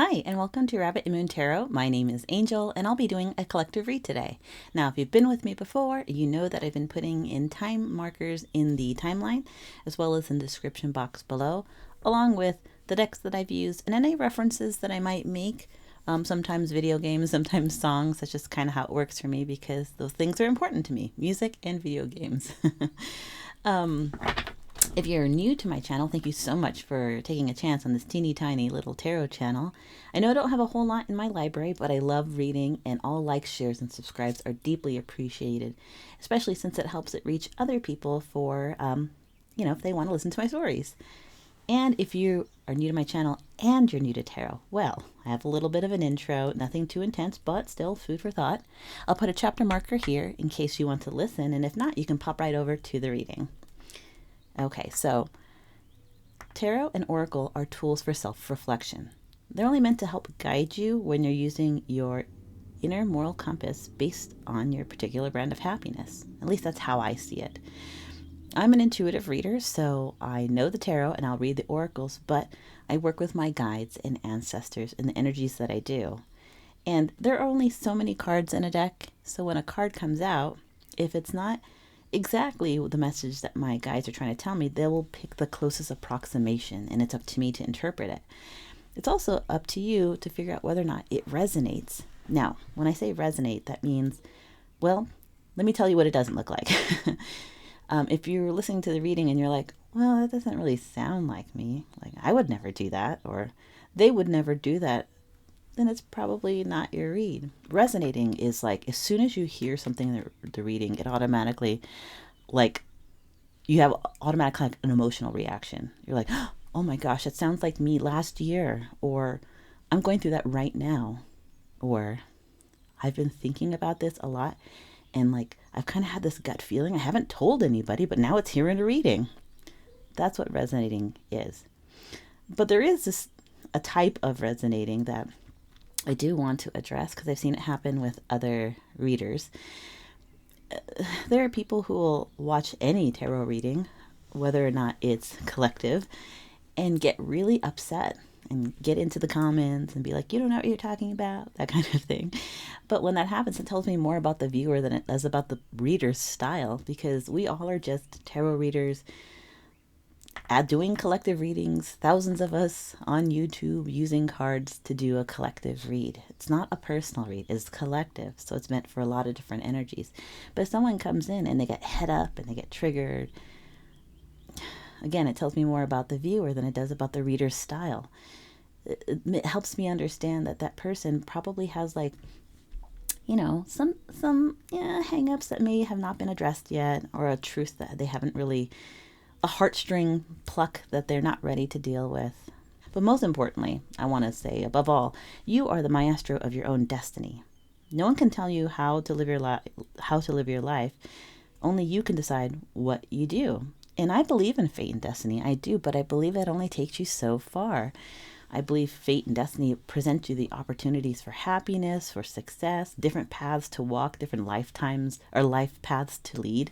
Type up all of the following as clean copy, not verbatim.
Hi, and welcome to Rabbit and Moon Tarot. My name is Angel, and I'll be doing a collective read today. Now, if you've been with me before, you know that I've been putting in time markers in the timeline, as well as in the description box below, along with the decks that I've used and any references that I might make. Sometimes video games, sometimes songs. That's just kind of how it works for me because those things are important to me, music and video games. If you're new to my channel, thank you so much for taking a chance on this teeny tiny little tarot channel. I know I don't have a whole lot in my library, but I love reading, and all likes, shares, and subscribes are deeply appreciated, especially since it helps it reach other people for, if they want to listen to my stories. And if you are new to my channel and you're new to tarot, well, I have a little bit of an intro, nothing too intense, but still food for thought. I'll put a chapter marker here in case you want to listen, and if not, you can pop right over to the reading. Okay, so tarot and oracle are tools for self-reflection. They're only meant to help guide you when you're using your inner moral compass based on your particular brand of happiness. At least that's how I see it. I'm an intuitive reader, so I know the tarot and I'll read the oracles, but I work with my guides and ancestors in the energies that I do. And there are only so many cards in a deck, so when a card comes out, if it's not exactly the message that my guides are trying to tell me, they will pick the closest approximation, and it's up to me to interpret it. It's also up to you to figure out whether or not it resonates. Now, when I say resonate, that means, well, let me tell you what it doesn't look like. If you're listening to the reading and you're like, well, that doesn't really sound like me, like I would never do that, or they would never do that, then it's probably not your read. Resonating is like as soon as you hear something in the reading, it automatically, like, you have automatically like an emotional reaction. You're like, oh my gosh, that sounds like me last year, or I'm going through that right now, or I've been thinking about this a lot, and like I've kind of had this gut feeling. I haven't told anybody, but now it's here in a reading. That's what resonating is. But there is a type of resonating that I do want to address because I've seen it happen with other readers. There are people who will watch any tarot reading, whether or not it's collective, and get really upset and get into the comments and be like, you don't know what you're talking about, that kind of thing. But when that happens, it tells me more about the viewer than it does about the reader's style, because we all are just tarot readers at doing collective readings, thousands of us on YouTube using cards to do a collective read. It's not a personal read, it's collective, so it's meant for a lot of different energies. But if someone comes in and they get head up and they get triggered, again, it tells me more about the viewer than it does about the reader's style. It helps me understand that that person probably has, like, some hang-ups that may have not been addressed yet, or a truth that they haven't really, a heartstring pluck that they're not ready to deal with. But most importantly, I want to say, above all, you are the maestro of your own destiny. No one can tell you how to live your life. Only you can decide what you do. And I believe in fate and destiny. I do, but I believe it only takes you so far. I believe fate and destiny present you the opportunities for happiness, for success, different paths to walk, different lifetimes or life paths to lead.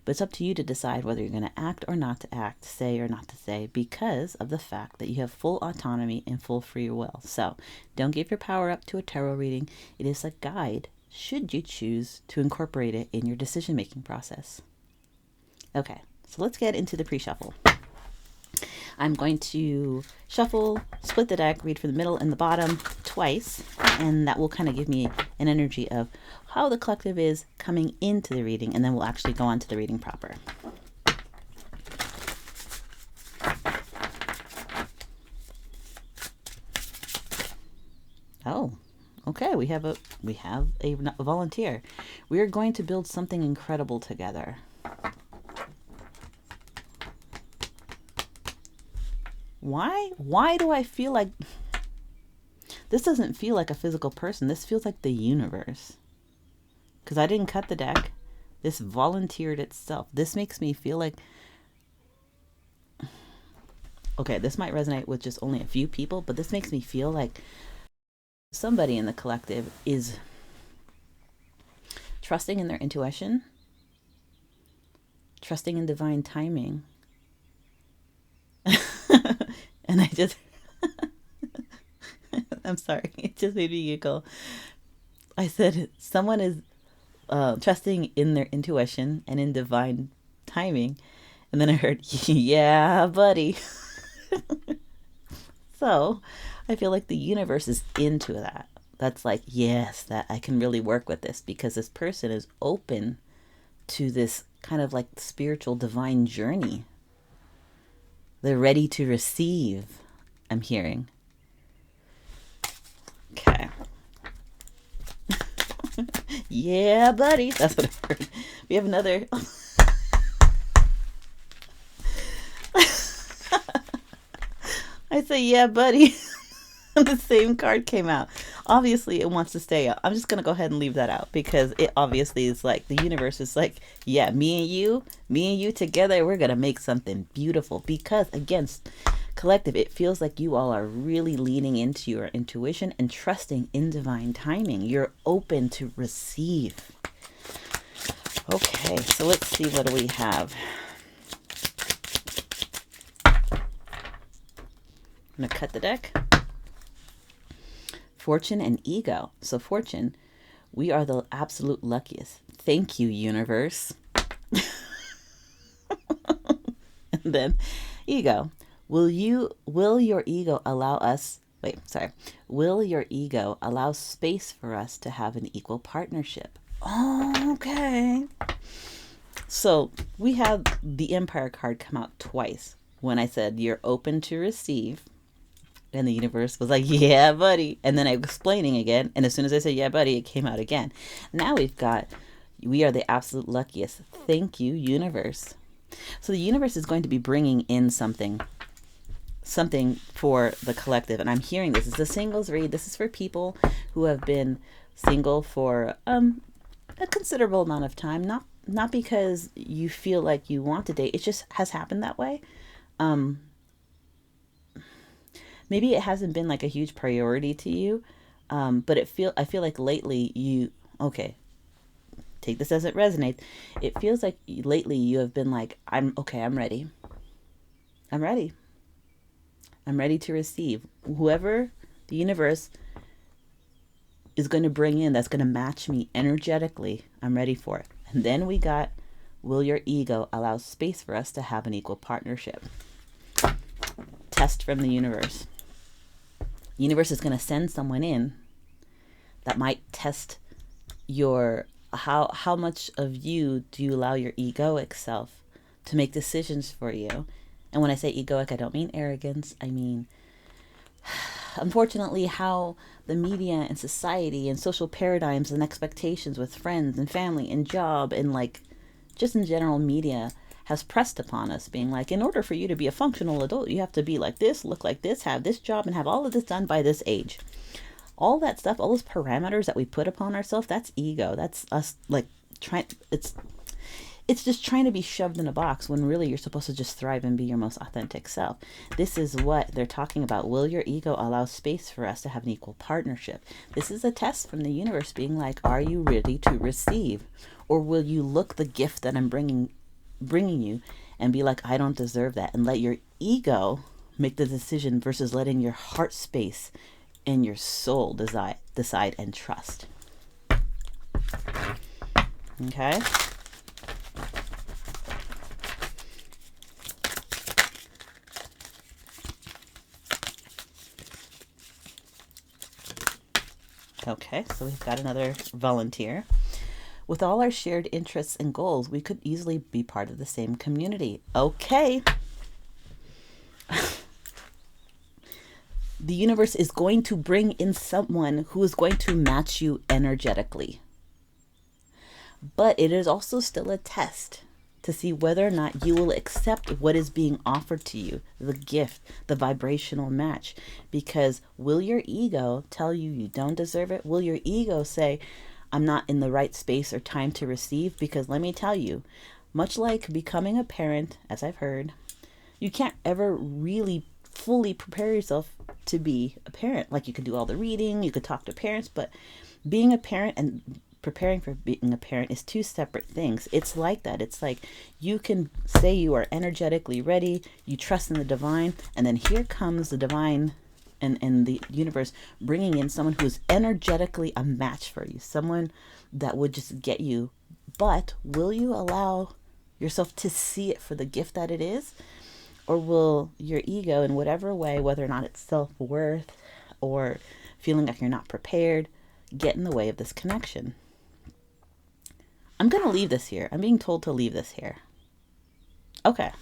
But it's up to you to decide whether you're going to act or not to act, say or not to say, because of the fact that you have full autonomy and full free will. So don't give your power up to a tarot reading. It is a guide, should you choose to incorporate it in your decision-making process. Okay, so let's get into the pre-shuffle. I'm going to shuffle, split the deck, read from the middle and the bottom twice, and that will kind of give me an energy of how the collective is coming into the reading, and then we'll actually go on to the reading proper. Oh, okay, we have a volunteer. We are going to build something incredible together. Why do I feel like this doesn't feel like a physical person? This feels like the universe. Because I didn't cut the deck. This volunteered itself. This makes me feel like, okay, this might resonate with just only a few people, but this makes me feel like somebody in the collective is trusting in their intuition, trusting in divine timing. And I just I'm sorry. It just made me giggle. I said someone is trusting in their intuition and in divine timing. And then I heard, yeah, buddy. So I feel like the universe is into that. That's like, yes, that I can really work with this because this person is open to this kind of like spiritual divine journey. They're ready to receive, I'm hearing. Okay. Yeah, buddy. That's what I heard. We have another. I say, yeah, buddy. The same card came out. Obviously, it wants to stay out. I'm just going to go ahead and leave that out because it obviously is like the universe is like, yeah, me and you together, we're going to make something beautiful. Because against collective, it feels like you all are really leaning into your intuition and trusting in divine timing. You're open to receive. Okay, so let's see, what do we have? I'm going to cut the deck. Fortune and ego. So Fortune, we are the absolute luckiest. Thank you, universe. And then ego. Will your ego allow space for us to have an equal partnership? Oh, okay. So we had the Empire card come out twice when I said you're open to receive. And the universe was like, yeah, buddy. And then I was explaining again. And as soon as I said, yeah, buddy, it came out again. Now we've got, we are the absolute luckiest. Thank you, universe. So the universe is going to be bringing in something for the collective. And I'm hearing this. It's a singles read. This is for people who have been single for a considerable amount of time. Not because you feel like you want to date. It just has happened that way. Maybe it hasn't been like a huge priority to you, but I feel like lately take this as it resonates. It feels like lately you have been like, I'm ready. I'm ready to receive. Whoever the universe is going to bring in that's going to match me energetically, I'm ready for it. And then we got, will your ego allow space for us to have an equal partnership? Test from the universe. The universe is going to send someone in that might test your how much of you do you allow your egoic self to make decisions for you. And when I say egoic, I don't mean arrogance. I mean, unfortunately, how the media and society and social paradigms and expectations with friends and family and job and like just in general media has pressed upon us, being like, in order for you to be a functional adult, you have to be like this, look like this, have this job, and have all of this done by this age. All that stuff, all those parameters that we put upon ourselves, that's ego. That's us like trying, it's just trying to be shoved in a box when really you're supposed to just thrive and be your most authentic self. This is what they're talking about. Will your ego allow space for us to have an equal partnership? This is a test from the universe being like, are you ready to receive? Or will you look the gift that I'm bringing you and be like, I don't deserve that, and let your ego make the decision versus letting your heart space and your soul decide and trust. Okay. Okay, so we've got another volunteer. With all our shared interests and goals, we could easily be part of the same community. Okay. The universe is going to bring in someone who is going to match you energetically. But it is also still a test to see whether or not you will accept what is being offered to you, the gift, the vibrational match. Because will your ego tell you you don't deserve it? Will your ego say, I'm not in the right space or time to receive? Because let me tell you, much like becoming a parent, as I've heard, you can't ever really fully prepare yourself to be a parent. Like you could do all the reading, you could talk to parents, but being a parent and preparing for being a parent is two separate things. It's like that. It's like you can say you are energetically ready, you trust in the divine, and then here comes the divine and the universe bringing in someone who is energetically a match for you, someone that would just get you. But will you allow yourself to see it for the gift that it is? Or will your ego, in whatever way, whether or not it's self-worth or feeling like you're not prepared, get in the way of this connection? I'm going to leave this here. I'm being told to leave this here. Okay.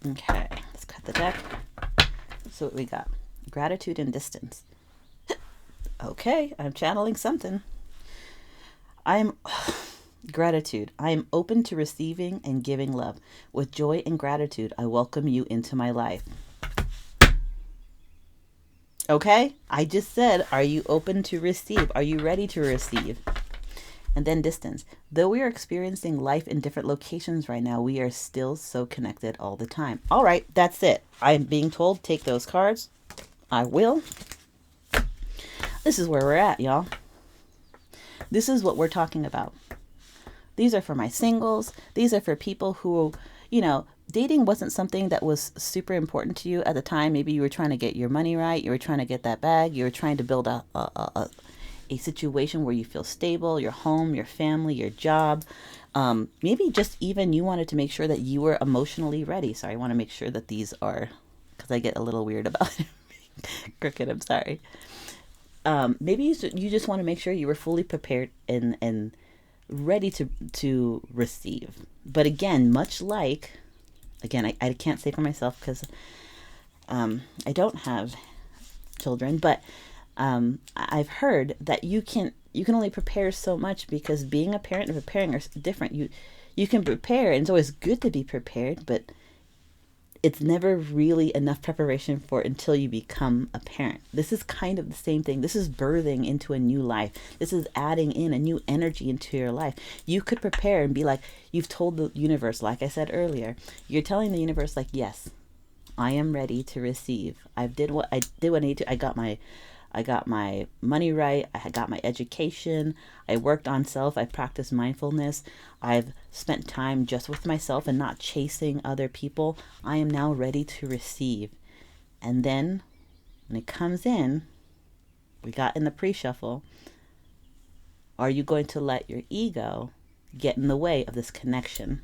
Okay, let's cut the deck. So what we got? Gratitude and distance. Okay, I'm channeling something. Gratitude. I am open to receiving and giving love. With joy and gratitude, I welcome you into my life. Okay, I just said, are you open to receive? Are you ready to receive? And then distance. Though we are experiencing life in different locations right now, we are still so connected all the time. All right, that's it. I'm being told, take those cards. I will. This is where we're at, y'all. This is what we're talking about. These are for my singles. These are for people who, dating wasn't something that was super important to you at the time. Maybe you were trying to get your money right. You were trying to get that bag. You were trying to build a situation where you feel stable, your home, your family, your job. Maybe just even you wanted to make sure that you were emotionally ready. Sorry, I want to make sure that these are, because I get a little weird about it. Crooked, I'm sorry. Maybe you just want to make sure you were fully prepared and ready to receive. But again, much like, I can't say for myself because I don't have children, but I've heard that you can only prepare so much, because being a parent and preparing are different. You can prepare, and it's always good to be prepared, but it's never really enough preparation for until you become a parent. This is kind of the same thing. This is birthing into a new life. This is adding in a new energy into your life. You could prepare and be like, you've told the universe, like I said earlier, you're telling the universe, like, yes, I am ready to receive. I did what I need to. I got my money right. I got my education. I worked on self. I practiced mindfulness. I've spent time just with myself and not chasing other people. I am now ready to receive. And then when it comes in, we got in the pre-shuffle, are you going to let your ego get in the way of this connection?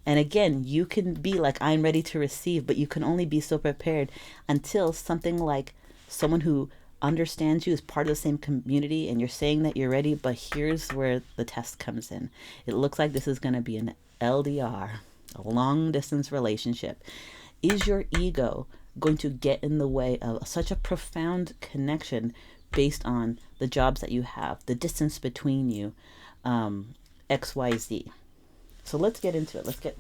And again, you can be like, I'm ready to receive, but you can only be so prepared until something like someone who understands you, is part of the same community, and you're saying that you're ready. But here's where the test comes in. It looks like this is going to be an LDR, a long distance relationship. Is your ego going to get in the way of such a profound connection based on the jobs that you have, the distance between you, XYZ? So let's get into it. Let's get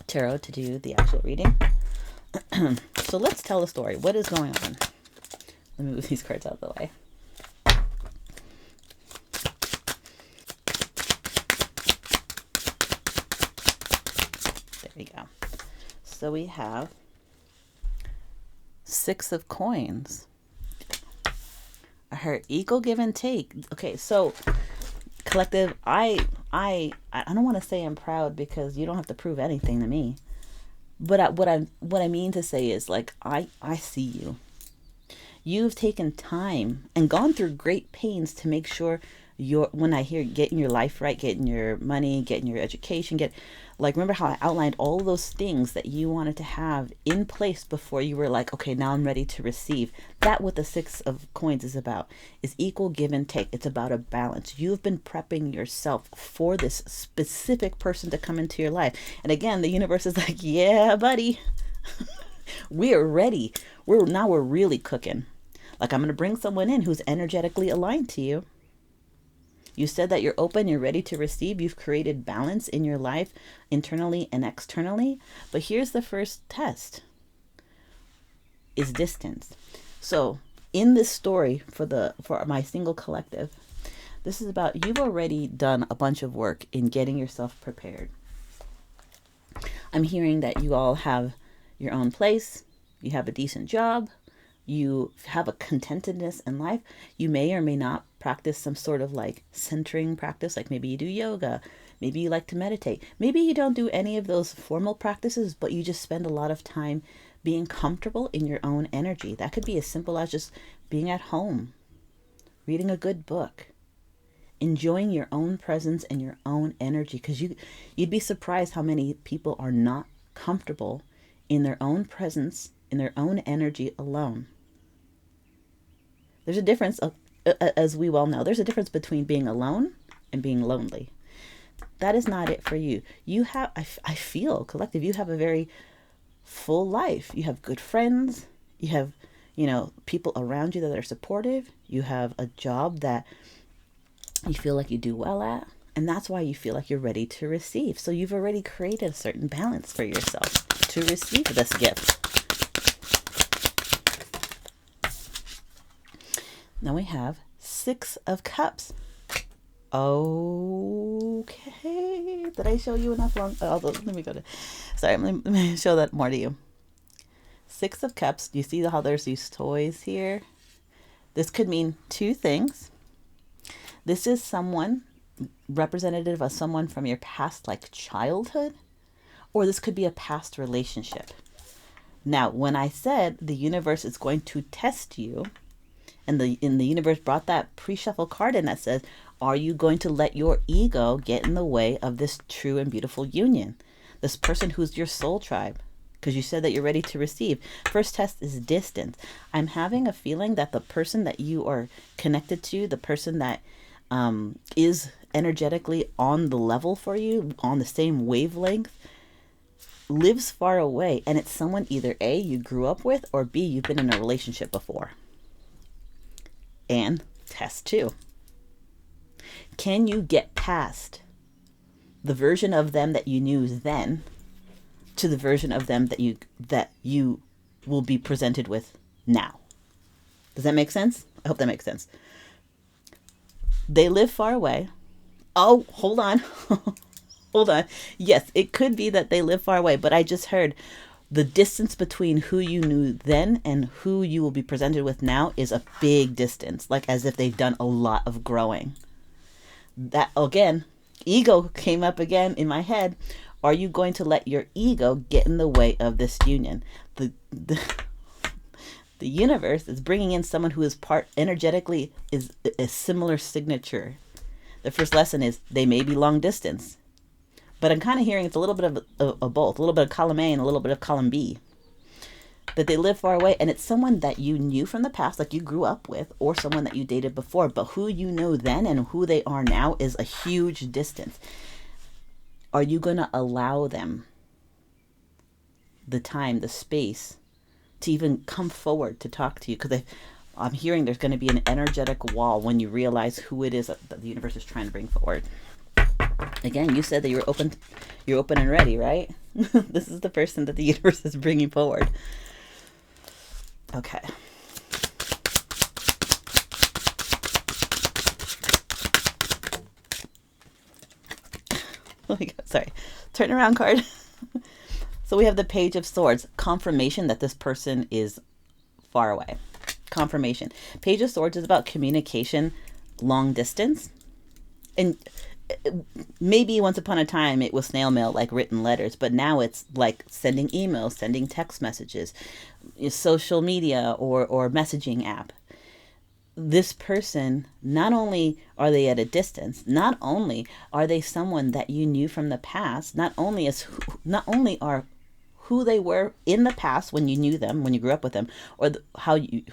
tarot to do the actual reading. So let's tell the story. What is going on? Let me move these cards out of the way. There we go. So we have 6 of coins. I heard equal give and take. Okay, so collective, I don't want to say I'm proud, because you don't have to prove anything to me. But what I mean to say is, like, I see you. You've taken time and gone through great pains to make sure when I hear getting your life right, getting your money, getting your education, remember how I outlined all those things that you wanted to have in place before you were like, okay, now I'm ready to receive. That what the 6 of coins is about, is equal give and take. It's about a balance. You've been prepping yourself for this specific person to come into your life. And again, the universe is like, yeah, buddy, we're ready. We're really cooking. Like, I'm going to bring someone in who's energetically aligned to you. You said that you're open, you're ready to receive. You've created balance in your life, internally and externally. But here's the first test, is distance. So in this story for my single collective, this is about, you've already done a bunch of work in getting yourself prepared. I'm hearing that you all have your own place. You have a decent job. You have a contentedness in life. You may or may not practice some sort of like centering practice, like maybe you do yoga, maybe you like to meditate, maybe you don't do any of those formal practices, but you just spend a lot of time being comfortable in your own energy. That could be as simple as just being at home, reading a good book, enjoying your own presence and your own energy, because you'd be surprised how many people are not comfortable in their own presence, in their own energy alone. There's a difference, as we well know, there's a difference between being alone and being lonely. That is not it for you. You have, I feel, collective, you have a very full life. You have good friends. You have, people around you that are supportive. You have a job that you feel like you do well at. And that's why you feel like you're ready to receive. So you've already created a certain balance for yourself to receive this gift. Now we have 6 of Cups. Okay. Did I show you enough long? Oh, let me go to. Sorry, let me show that more to you. 6 of Cups. Do you see how there's these toys here? This could mean 2 things. This is someone representative of someone from your past, like childhood, or this could be a past relationship. Now, when I said the universe is going to test you, and the universe brought that pre-shuffle card in that says, are you going to let your ego get in the way of this true and beautiful union? This person who's your soul tribe, because you said that you're ready to receive. First test is distance. I'm having a feeling that the person that you are connected to, the person that is energetically on the level for you, on the same wavelength, lives far away. And it's someone either A, you grew up with, or B, you've been in a relationship before. And test 2. Can you get past the version of them that you knew then to the version of them that you will be presented with now? Does that make sense? I hope that makes sense. They live far away. Oh, hold on. Hold on. Yes, it could be that they live far away, but I just heard the distance between who you knew then and who you will be presented with now is a big distance, like as if they've done a lot of growing. That, again, ego came up again in my head. Are you going to let your ego get in the way of this union? The universe is bringing in someone who is part energetically is a similar signature. The first lesson is they may be long distance, but I'm kind of hearing it's a little bit of both, a little bit of column A and a little bit of column B. That they live far away, and it's someone that you knew from the past, like you grew up with, or someone that you dated before, but who you know then and who they are now is a huge distance. Are you going to allow them the time, the space to even come forward to talk to you? Because I'm hearing there's going to be an energetic wall when you realize who it is that the universe is trying to bring forward. Again, you said that you're open and ready, right? This is the person that the universe is bringing forward. Okay. Oh my God, sorry. Turn around card. So we have the Page of Swords. Confirmation that this person is far away. Confirmation. Page of Swords is about communication, long distance. And maybe once upon a time it was snail mail, like written letters, but now it's like sending emails, sending text messages, social media or messaging app. This person, not only are they at a distance, not only are they someone that you knew from the past, not only are who they were in the past when you knew them, when you grew up with them, or how you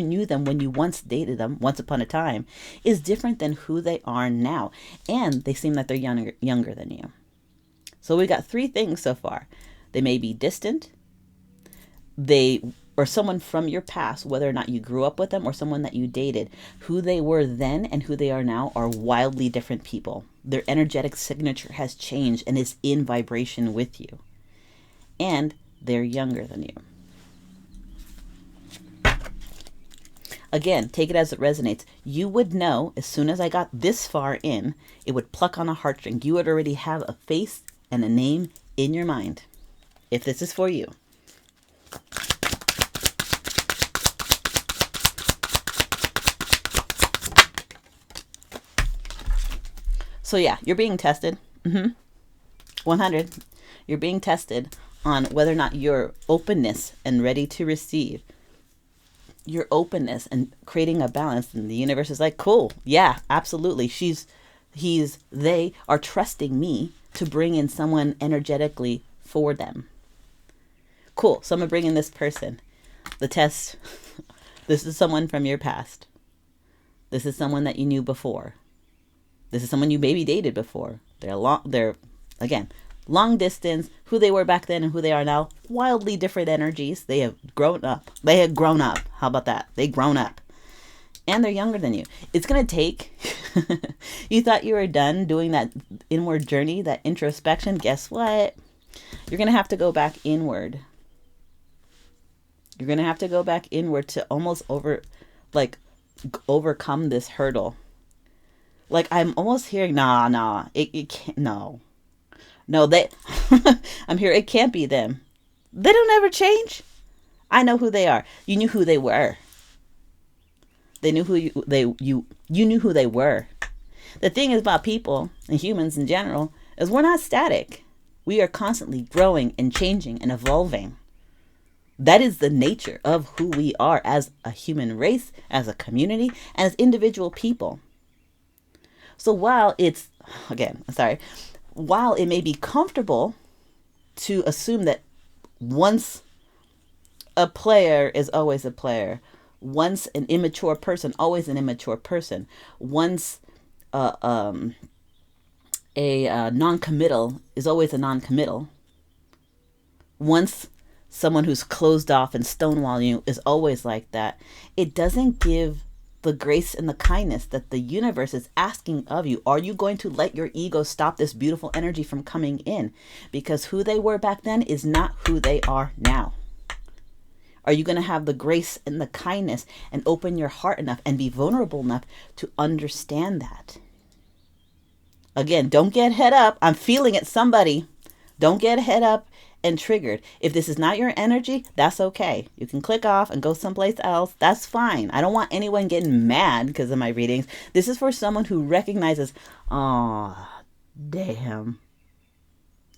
knew them when you once dated them once upon a time, is different than who they are now. And they seem like they're younger than you. So we got 3 things so far. They may be distant. Or someone from your past, whether or not you grew up with them or someone that you dated, who they were then and who they are now are wildly different people. Their energetic signature has changed and is in vibration with you. And they're younger than you. Again, take it as it resonates. You would know as soon as I got this far in, it would pluck on a heartstring. You would already have a face and a name in your mind, if this is for you. So yeah, you're being tested. 100. You're being tested on whether or not your openness and ready to receive, your openness and creating a balance. And the universe is like, cool, yeah, absolutely. They are trusting me to bring in someone energetically for them. Cool. So I'm gonna bring in this person. The test. This is someone from your past. This is someone that you knew before. This is someone you maybe dated before. They're again, long distance, who they were back then and who they are now, wildly different energies. They have grown up. How about that? They've grown up. And they're younger than you. It's going to take, you thought you were done doing that inward journey, that introspection. Guess what? You're going to have to go back inward. You're going to have to go back inward to almost overcome this hurdle. Like, I'm almost hearing, it can't, no, I'm here, it can't be them. They don't ever change. I know who they are. You knew who they were. They knew you knew who they were. The thing is about people and humans in general is we're not static. We are constantly growing and changing and evolving. That is the nature of who we are as a human race, as a community, and as individual people. So while it may be comfortable to assume that once a player is always a player, once an immature person, always an immature person, once a non-committal is always a non-committal, once someone who's closed off and stonewalling you is always like that, it doesn't give the grace and the kindness that the universe is asking of you. Are you going to let your ego stop this beautiful energy from coming in? Because who they were back then is not who they are now. Are you going to have the grace and the kindness and open your heart enough and be vulnerable enough to understand that? Again, don't get head up. I'm feeling it, somebody. Don't get head up and triggered. If this is not your energy, that's okay. You can click off and go someplace else. That's fine. I don't want anyone getting mad because of my readings. This is for someone who recognizes, oh, damn.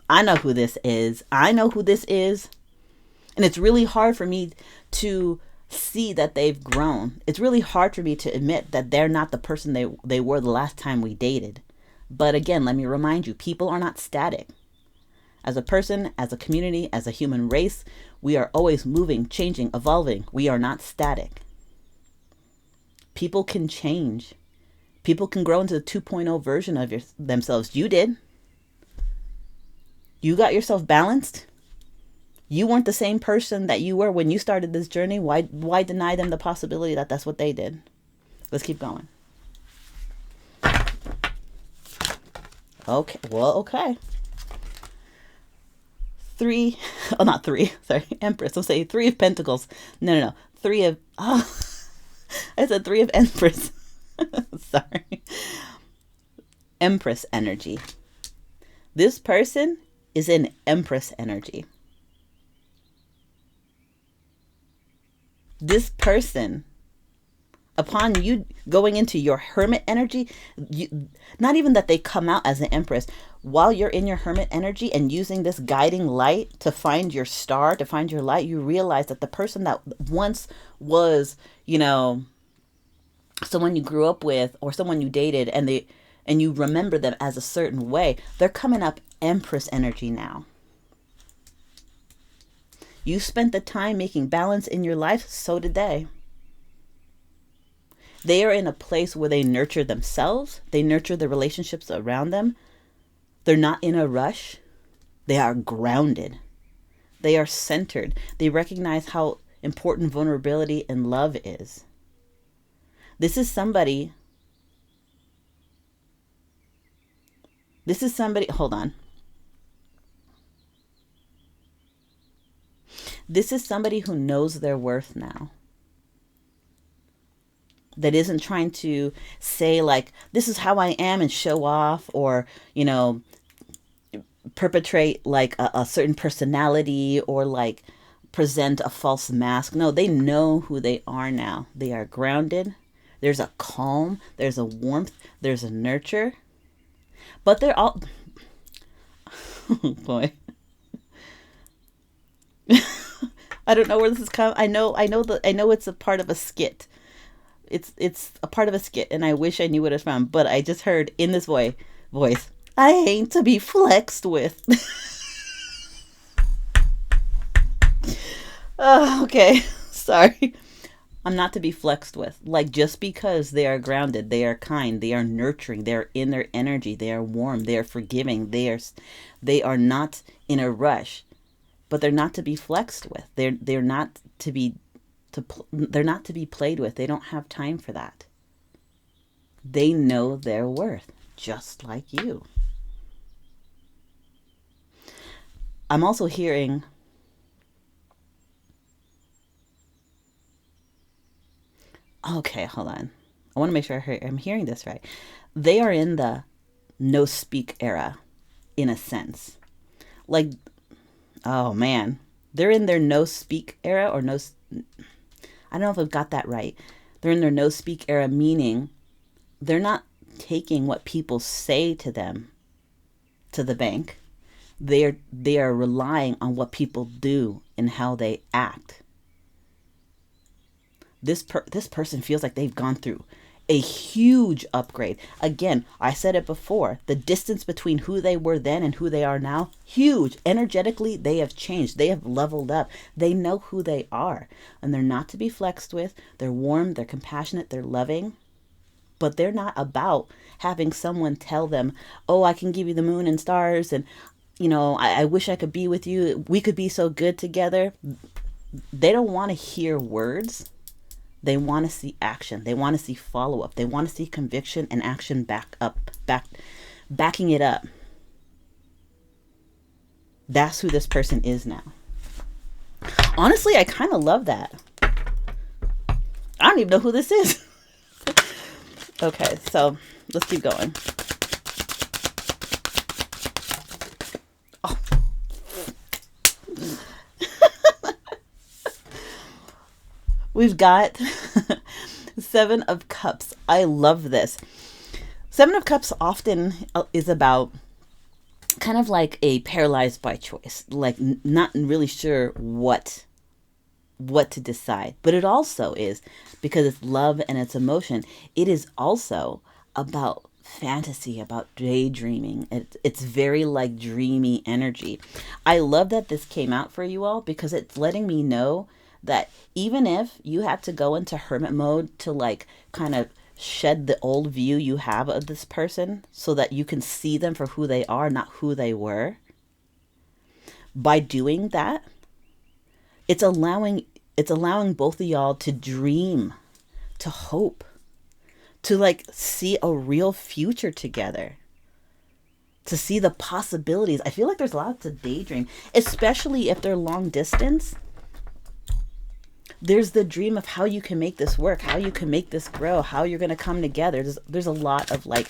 I know who this is. And it's really hard for me to see that they've grown. It's really hard for me to admit that they're not the person they were the last time we dated. But again, let me remind you, people are not static. As a person, as a community, as a human race, we are always moving, changing, evolving. We are not static. People can change. People can grow into the 2.0 version of themselves. You did. You got yourself balanced. You weren't the same person that you were when you started this journey. Why deny them the possibility that that's what they did? Let's keep going. Okay. Empress. I'm saying 3 of Pentacles. No. 3 of, I said 3 of Empress. Sorry. Empress energy. This person is in Empress energy. This person, upon you going into your Hermit energy, not even that they come out as an Empress, while you're in your Hermit energy and using this guiding light to find your star, to find your light, you realize that the person that once was, someone you grew up with or someone you dated and you remember them as a certain way, they're coming up Empress energy now. You spent the time making balance in your life, so did they. They are in a place where they nurture themselves. They nurture the relationships around them. They're not in a rush. They are grounded. They are centered. They recognize how important vulnerability and love is. This is somebody, hold on. This is somebody who knows their worth now. That isn't trying to say like, this is how I am and show off or, perpetrate like a certain personality or like present a false mask. No, they know who they are now. They are grounded. There's a calm. There's a warmth. There's a nurture. But they're all, oh boy. I don't know where this is coming. I know it's a part of a skit. It's a part of a skit, and I wish I knew what it's from. But I just heard in this voice, I ain't to be flexed with. Oh, okay, sorry. I'm not to be flexed with. Like, just because they are grounded, they are kind, they are nurturing, they are in their energy, they are warm, they are forgiving, they are not in a rush, but they're not to be flexed with. They're not to be they're not to be played with. They don't have time for that. They know their worth, just like you. I'm also hearing, okay, hold on. I want to make sure I'm hearing this right. They are in the no speak era, in a sense. Like, oh man, they're in their no speak era, or no, I don't know if I've got that right. They're in their no speak era, meaning they're not taking what people say to them to the bank. They are relying on what people do and how they act. This person feels like they've gone through a huge upgrade. Again, I said it before, the distance between who they were then and who they are now, huge. Energetically, they have changed. They have leveled up. They know who they are, and they're not to be flexed with. They're warm, they're compassionate, they're loving, but they're not about having someone tell them, oh, I can give you the moon and stars, and I wish I could be with you. We could be so good together. They don't want to hear words. They want to see action. They want to see follow-up. They want to see conviction and action backing it up. That's who this person is now. Honestly, I kind of love that. I don't even know who this is. Okay, so let's keep going. Oh. We've got Seven of Cups. I love this. Seven of Cups often is about kind of like a paralyzed by choice, like not really sure what to decide. But it also is, because it's love and it's emotion, it is also about fantasy, about daydreaming. It's very like dreamy energy. I love that this came out for you all, because it's letting me know that even if you had to go into hermit mode to like kind of shed the old view you have of this person so that you can see them for who they are, not who they were, by doing that, it's allowing both of y'all to dream, to hope, to like see a real future together, to see the possibilities. I feel like there's lots of daydream, especially if they're long distance. There's the dream of how you can make this work, how you can make this grow, how you're going to come together. There's a lot of like,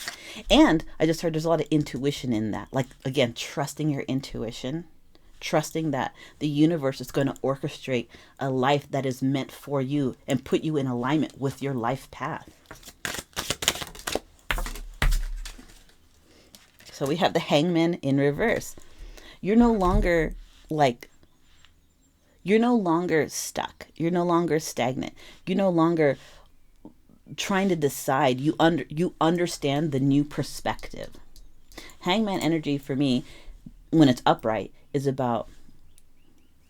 and I just heard there's a lot of intuition in that. Like, again, trusting your intuition, trusting that the universe is going to orchestrate a life that is meant for you and put you in alignment with your life path. So we have the Hangman in reverse. You're no longer stuck. You're no longer stagnant. You're no longer trying to decide. You understand the new perspective. Hangman energy for me, when it's upright, is about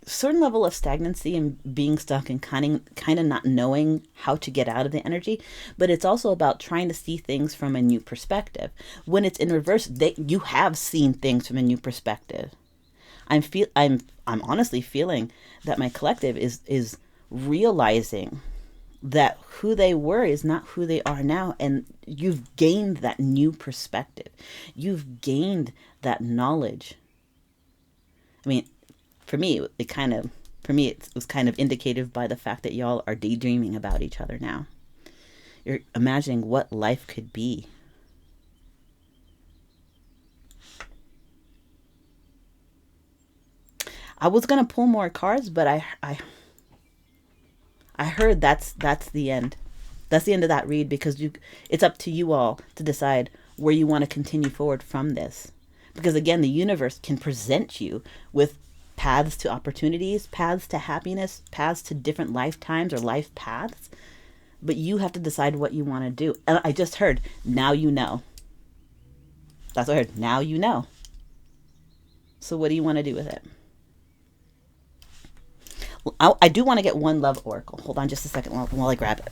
a certain level of stagnancy and being stuck and kind of not knowing how to get out of the energy. But it's also about trying to see things from a new perspective. When it's in reverse, you have seen things from a new perspective. I'm honestly feeling that my collective is realizing that who they were is not who they are now, and you've gained that new perspective. You've gained that knowledge. I mean, for me, it was kind of indicative by the fact that y'all are daydreaming about each other now. You're imagining what life could be. I was gonna pull more cards, but I heard that's the end. That's the end of that read, because it's up to you all to decide where you want to continue forward from this. Because again, the universe can present you with paths to opportunities, paths to happiness, paths to different lifetimes or life paths. But you have to decide what you want to do. And I just heard, now you know. That's what I heard. Now you know. So what do you want to do with it? I do want to get one love oracle. Hold on just a second while I grab it.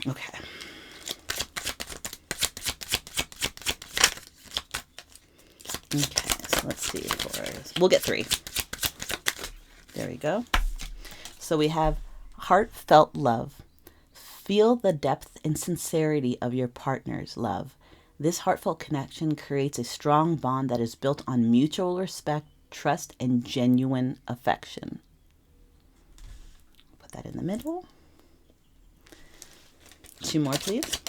Okay. Okay, so let's see. We'll get 3. There we go. So we have heartfelt love. Feel the depth and sincerity of your partner's love. This heartfelt connection creates a strong bond that is built on mutual respect, trust, and genuine affection. Put that in the middle. 2 more, please.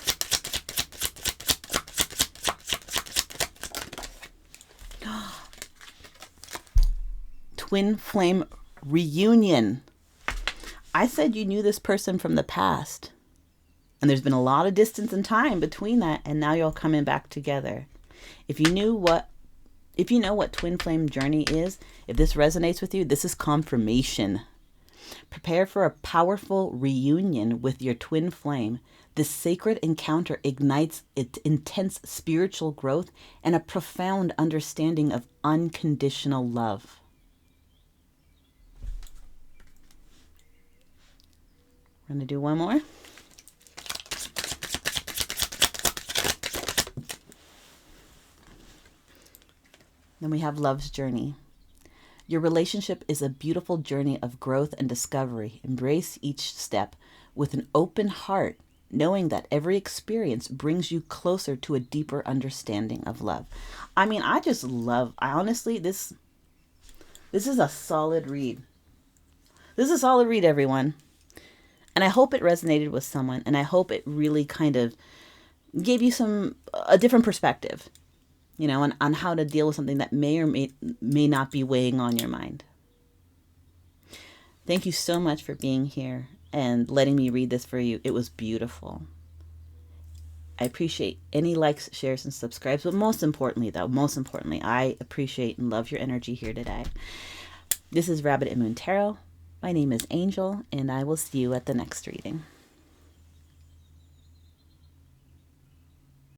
Twin flame reunion. I said you knew this person from the past. And there's been a lot of distance and time between that, and now you're coming back together. If you know what twin flame journey is, if this resonates with you, this is confirmation. Prepare for a powerful reunion with your twin flame. This sacred encounter ignites intense spiritual growth and a profound understanding of unconditional love. We're going to do one more. Then we have love's journey. Your relationship is a beautiful journey of growth and discovery. Embrace each step with an open heart, knowing that every experience brings you closer to a deeper understanding of love. I mean, honestly, this is a solid read. This is a solid read, everyone. And I hope it resonated with someone, and I hope it really kind of gave you a different perspective, on how to deal with something that may or may not be weighing on your mind. Thank you so much for being here and letting me read this for you. It was beautiful. I appreciate any likes, shares, and subscribes, but most importantly, I appreciate and love your energy here today. This is Rabbit and Moon Tarot. My name is Angel, and I will see you at the next reading.